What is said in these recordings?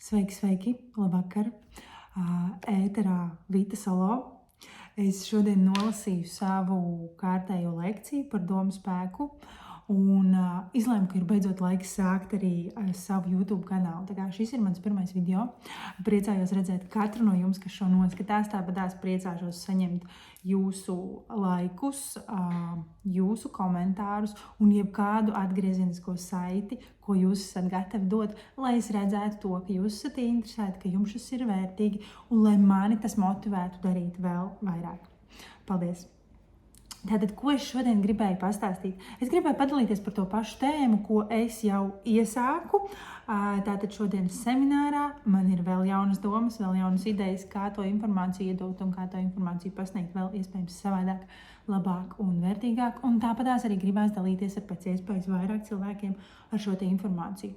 Sveiki, sveiki, labvakar. Ēterā Vita Salo. Es šodien nolasīju savu kārtējo lekciju par domu spēku un izlēmu, ka ir beidzot laiks sākt arī savu YouTube kanālu. Tā kā šis ir mans pirmais video. Priecājos redzēt katru no jums, kas šo noskatās. Tāpat priecāšos saņemt jūsu laikus, jūsu komentārus un jebkādu atgriezenisko saiti, ko jūs esat gatavi dot, lai es redzētu to, ka jūs esat interesēti, ka jums šis ir vērtīgi un lai mani tas motivētu darīt vēl vairāk. Paldies! Tātad, ko es šodien gribēju pastāstīt? Es gribēju padalīties par to pašu tēmu, ko es jau iesāku. Tātad šodienas seminārā man ir vēl jaunas domas, vēl jaunas idejas, kā to informāciju iedot un kā to informāciju pasniegt vēl iespējams savādāk, labāk un vērtīgāk. Un tāpatās arī gribēs dalīties ar pēc iespējas vairāk cilvēkiem ar šo te informāciju.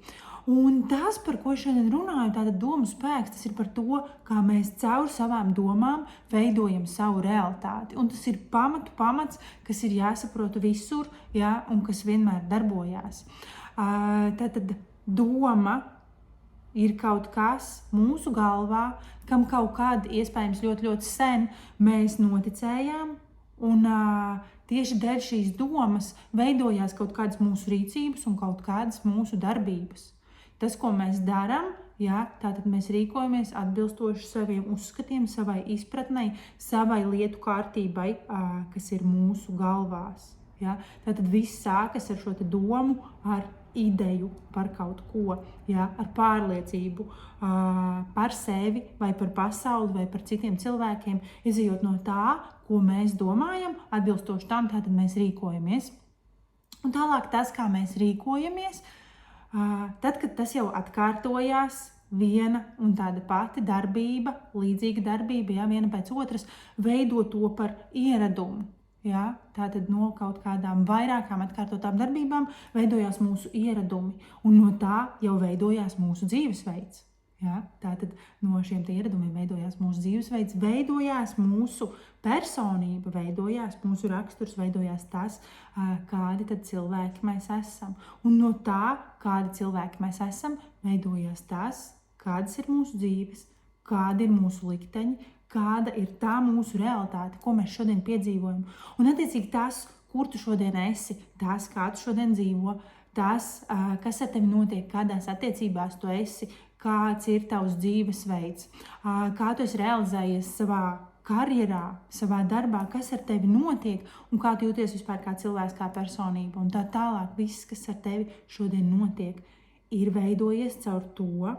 Un tas, par ko šodien runāju, tātad domu spēks, tas ir par to, kā mēs caur savām domām veidojam savu realitāti. Un tas ir pamats, kas ir jāsaprot visur, jā, un kas vienmēr darbojās. Tātad doma ir kaut kas mūsu galvā, kam kaut kād iespējams ļoti sen mēs noticējām. Un tieši dēļ šīs domas veidojās kaut kādas mūsu rīcības un kaut kādas mūsu darbības. Tas, ko mēs darām, jā, tātad mēs rīkojamies atbilstoši saviem uzskatiem, savai izpratnei, savai lietu kārtībai, kas ir mūsu galvās. Jā. Tātad viss sākas ar šo te domu, ar ideju par kaut ko, jā, ar pārliecību par sevi vai par pasauli vai par citiem cilvēkiem, izejot no tā, ko mēs domājam, atbilstoši tam, tātad mēs rīkojamies. Un tālāk tas, kā mēs rīkojamies, tad, kad tas jau atkārtojās, viena un tāda pati darbība, līdzīga darbība, jā, viena pēc otras, veido to par ieradumu. Jā, tātad no kaut kādām vairākām atkārtotām darbībām veidojās mūsu ieradumi, un no tā jau veidojās mūsu dzīvesveids. Jā, tātad no šiem ieradumiem veidojās mūsu dzīvesveids, veidojās mūsu personība, veidojās mūsu raksturs, veidojās tas, kādi tad cilvēki mēs esam. Un no tā, kādi cilvēki mēs esam, veidojās tas, kādas ir mūsu dzīves, kādi ir mūsu likteņi, kāda ir tā mūsu realitāte, ko mēs šodien piedzīvojam. Un attiecīgi tas, kur tu šodien esi, tas, kā tu šodien dzīvo, tas, kas ar tevi notiek, kādās attiecībās tu esi, kāds ir tavs dzīvesveids, kā tu esi realizējies savā karjerā, savā darbā, kas ar tevi notiek un kā tu jūties vispār kā cilvēks, kā personība. Un tā tālāk viss, kas ar tevi šodien notiek, ir veidojies caur to,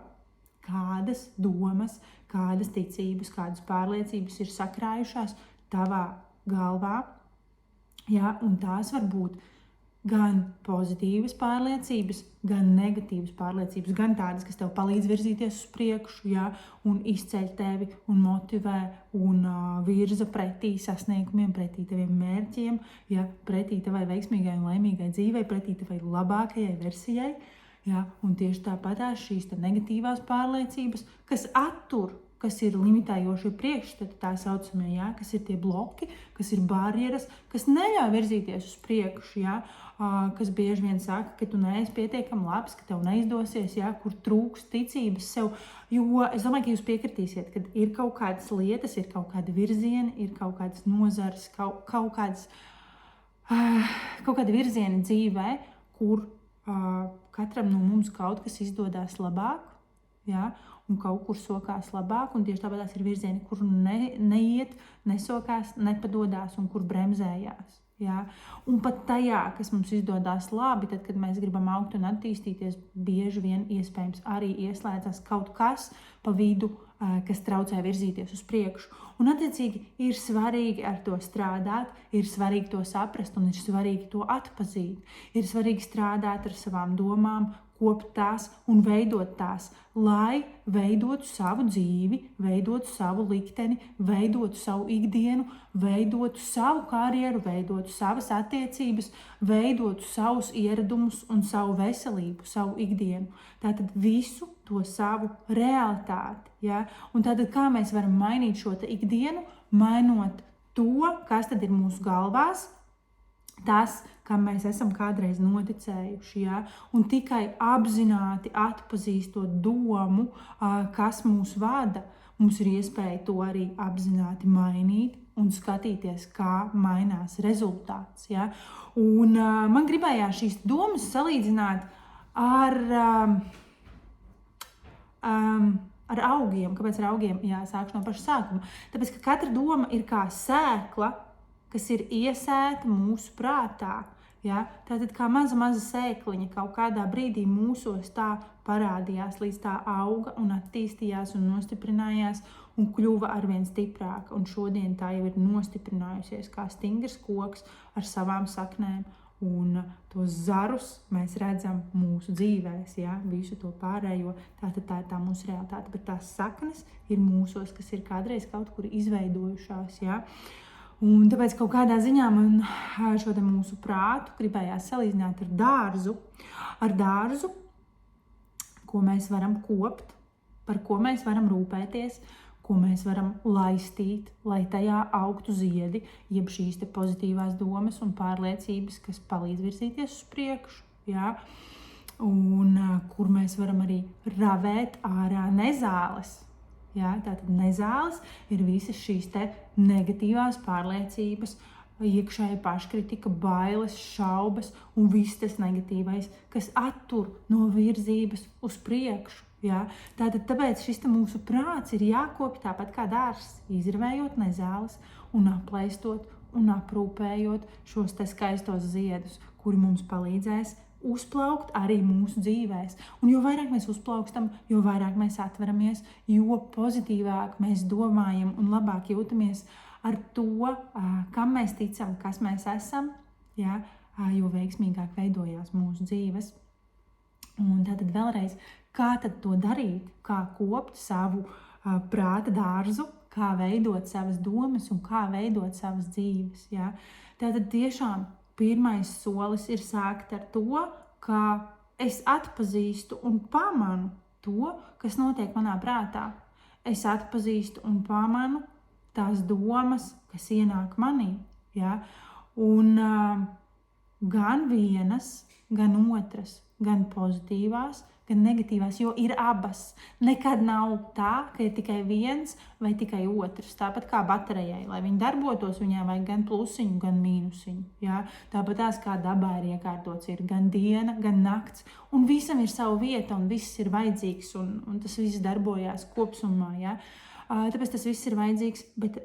kādas domas, kādas ticības, kādas pārliecības ir sakrājušās tavā galvā. Jā, un tās var būt gan pozitīvas pārliecības, gan negatīvas pārliecības, gan tādas, kas tev palīdz virzīties uz priekšu, jā, un izceļ tevi un motivē un virza pretī sasniegumiem, pretī taviem mērķiem, jā, pretī tavai veiksmīgai un laimīgai dzīvei, pretī tavai labākajai versijai. Jā, un tieši tāpat šīs negatīvās pārliecības, kas attur, kas ir limitējošie priekšstati, tā saucamie, jā, kas ir tie bloki, kas ir barjeras, kas neļauj virzīties uz priekšu, jā, kas bieži vien saka, ka tu neesi pietiekami labs, ka tev neizdosies, jā, kur trūks ticības sev. Jo es domāju, ka jūs piekritīsiet, ka ir kaut kādas lietas, ir kaut kādi virzieni, ir kaut kādas nozares, kaut kādi virzieni dzīvē, kur katram no mums kaut kas izdodas labāk, jā, un kaut kur sokās labāk, un tieši tāpēc ir virzieni, kur neiet, nesokās, nepadodās un kur bremzējās. Jā. Un pat tajā, kas mums izdodas labi, tad, kad mēs gribam augt un attīstīties, bieži vien iespējams arī ieslēdzas kaut kas pa vidu, kas traucē virzīties uz priekšu. Un attiecīgi ir svarīgi ar to strādāt, ir svarīgi to saprast un ir svarīgi to atpazīt. Ir svarīgi strādāt ar savām domām, kopt tās un veidot tās, lai veidotu savu dzīvi, veidotu savu likteni, veidotu savu ikdienu, veidotu savu karjeru, veidotu savas attiecības, veidotu savus ieradumus un savu veselību, savu ikdienu. Tātad visu to savu realitāti. Ja? Un tātad kā mēs varam mainīt šo ikdienu, mainot to, kas tad ir mūsu galvās, tas, kam mēs esam kādreiz noticējuši, ja? Un tikai apzināti atpazīstot domu, kas mūs vada, mums ir iespēja to arī apzināti mainīt un skatīties, kā mainās rezultāts. Ja? Un man gribējās šīs domas salīdzināt ar augiem. Kāpēc ar augiem? Jā, sākšu no paša sākuma. Tāpēc, ka katra doma ir kā sēkla, kas ir iesēta mūsu prātā. Ja? Tātad kā maza sēkliņa kaut kādā brīdī mūsos tā parādījās, līdz tā auga un attīstījās un nostiprinājās un kļuva arvien stiprāka. Un šodien tā jau ir nostiprinājusies kā stingrs koks ar savām saknēm. Un tos zarus mēs redzam mūsu dzīvēs, ja? Visu to pārējo. Tātad tā ir tā mūsu realitāte, bet tās saknes ir mūsos, kas ir kādreiz kaut kur izveidojušās. Ja? Un tāpēc kaut kādā ziņā man šo te mūsu prātu gribējās salīdzināt ar dārzu, ko mēs varam kopt, par ko mēs varam rūpēties, ko mēs varam laistīt, lai tajā augtu ziedi, jeb šīs te pozitīvās domas un pārliecības, kas palīdz virzīties uz priekšu, ja? Un kur mēs varam arī ravēt ārā nezāles. Ja? Tātad nezāles ir visas šīs te negatīvās pārliecības, iekšēja paškritika, bailes, šaubas un viss tas negatīvais, kas attur no virzības uz priekšu. Ja? Tāpēc šis mūsu prāts ir jākopj tāpat kā dārzs, izravējot nezāles un aplaistot un aprūpējot šos te skaistos ziedus, kuri mums palīdzēs uzplaukt arī mūsu dzīvēs. Un jo vairāk mēs uzplaukstam, jo vairāk mēs atveramies, jo pozitīvāk mēs domājam un labāk jūtamies ar to, kam mēs ticam, kas mēs esam, ja? Jo veiksmīgāk veidojās mūsu dzīves. Un tātad vēlreiz, kā tad to darīt, kā kopt savu prāta dārzu, kā veidot savas domas un kā veidot savas dzīves. Ja? Tātad tiešām pirmais solis ir sākt ar to, ka es atpazīstu un pamanu to, kas notiek manā prātā. Es atpazīstu un pamanu tās domas, kas ienāk manī. Ja? Un gan vienas, gan otras, gan pozitīvās, gan negatīvās, jo ir abas. Nekad nav tā, ka ir tikai viens vai tikai otrs. Tāpat kā baterijai, lai viņi darbotos, viņai vajag gan plusiņu, gan mīnusiņu. Ja? Tāpat tās kā dabā ir iekārtots, ir gan diena, gan nakts. Un visam ir sava vieta un viss ir vajadzīgs un tas viss darbojās kopsumā. Ja? Tāpēc tas viss ir vajadzīgs, bet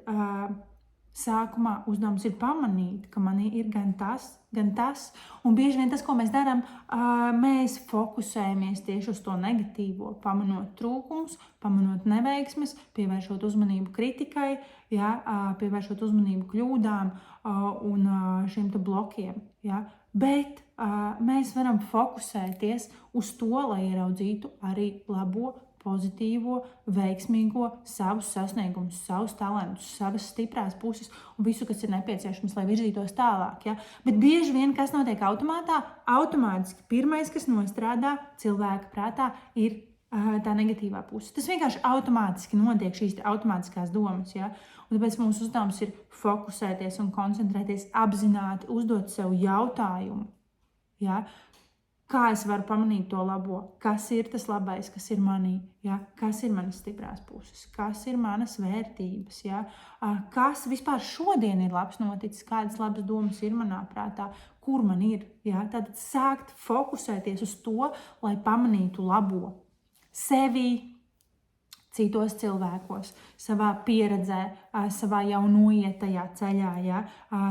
sākumā uzdevums ir pamanīt, ka manī ir gan tas. Un bieži vien tas, ko mēs darām, mēs fokusējamies tieši uz to negatīvo, pamanot trūkumus, pamanot neveiksmes, pievēršot uzmanību kritikai, ja, pievēršot uzmanību kļūdām un šiem te blokiem. Ja. Bet mēs varam fokusēties uz to, lai ieraudzītu arī labo, pozitīvo, veiksmīgo, savus sasniegumus, savus talantus, savas stiprās puses un visu, kas ir nepieciešams, lai virzītos tālāk. Ja? Bet bieži vien, kas notiek automātiski pirmais, kas nostrādā cilvēka prātā, ir tā negatīvā puse. Tas vienkārši automātiski notiek, šīs automātiskās domas. Ja? Un tāpēc mūsu uzdevums ir fokusēties un koncentrēties apzināti, uzdot sev jautājumu. Ja? Kā es varu pamanīt to labo? Kas ir tas labais, kas ir manī? Ja? Kas ir manas stiprās puses? Kas ir manas vērtības? Ja? Kas vispār šodien ir labs noticis? Kādas labas domas ir manā prātā? Kur man ir? Ja? Tātad sākt fokusēties uz to, lai pamanītu labo. Sevi, citos cilvēkos, savā pieredzē, savā jau noietajā ceļā, ja,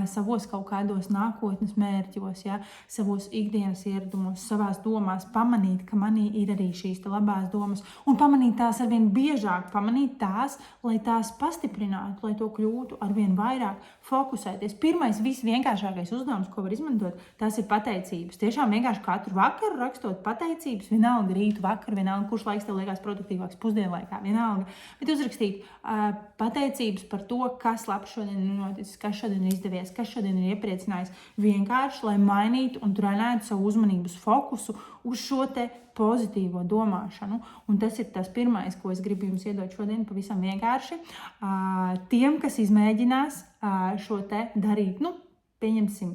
savos kaut kādos nākotnes mērķos, ja, savos ikdienas ieradumos, savās domās, pamanīt, ka manī ir arī šīs labās domas, un pamanīt tās arvien biežāk, pamanīt tās, lai tās pastiprinātu, lai to kļūtu arvien vairāk, fokusēties. Pirmais, visvienkāršākais uzdevums, ko var izmantot, tās ir pateicības. Tiešām vienkārši katru vakaru rakstot pateicības, vienalga rītu vakaru, vienalga, kurš laiks tev liekas produktīvāks pusdienlaikā, vienalga, bet uzrakstīt pateicības par to, kas labs šodien ir noticis, kas šodien ir izdevies, kas šodien ir iepriecinājis, vienkārši, lai mainītu un trenētu savu uzmanības fokusu uz šo te pozitīvo domāšanu. Un tas ir tas pirmais, ko es gribu jums iedot šodien pavisam vienkārši. Tiem, kas izmēģinās šo te darīt, pieņemsim,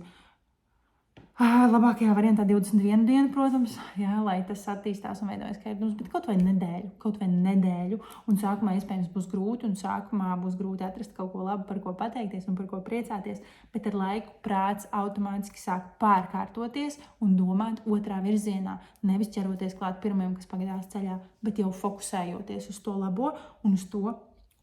Labākajā variantā 21 dienu, protams, jā, lai tas attīstās un veidojas kā ērtums, bet kaut vai nedēļu. Un sākumā iespējams būs grūti, un sākumā būs grūti atrast kaut ko labu, par ko pateikties un par ko priecāties, bet ar laiku prāts automātiski sāk pārkārtoties un domāt otrā virzienā. Nevis ķeroties klāt pirmajam, kas pagadās ceļā, bet jau fokusējoties uz to labo un uz to,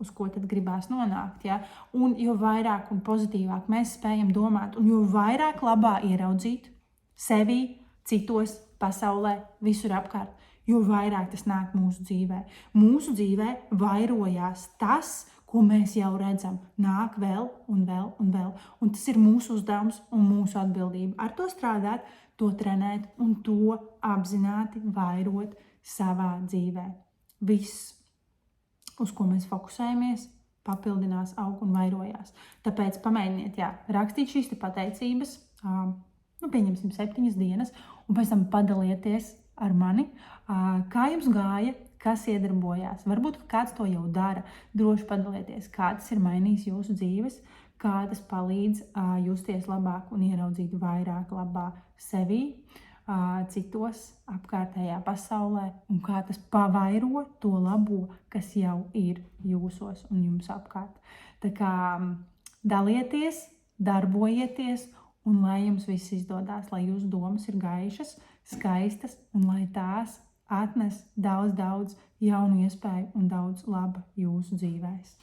uz ko tad gribās nonākt. Ja? Un jo vairāk un pozitīvāk mēs spējam domāt, un jo vairāk labā ieraudzīt sevi, citos, pasaulē, visur apkārt, jo vairāk tas nāk mūsu dzīvē. Mūsu dzīvē vairojās tas, ko mēs jau redzam, nāk vēl un vēl un vēl. Un tas ir mūsu uzdevums un mūsu atbildība. Ar to strādāt, to trenēt un to apzināti vairot savā dzīvē. Viss, uz ko mēs fokusējamies, papildinās, aug un vairojās. Tāpēc pamēģiniet, rakstīt šīs pateicības, pieņemsim 7 dienas, un pēc tam padalieties ar mani, kā jums gāja, kas iedarbojās. Varbūt kāds to jau dara, droši padalieties, kā tas ir mainījis jūsu dzīves, kā tas palīdz justies labāk un ieraudzīt vairāk labā sevī, citos, apkārtējā pasaulē, un kā tas pavairo to labo, kas jau ir jūsos un jums apkārt. Tā kā dalieties, darbojieties, un lai jums viss izdodās, lai jūsu domas ir gaišas, skaistas, un lai tās atnes daudz jaunu iespēju un daudz laba jūsu dzīvēs.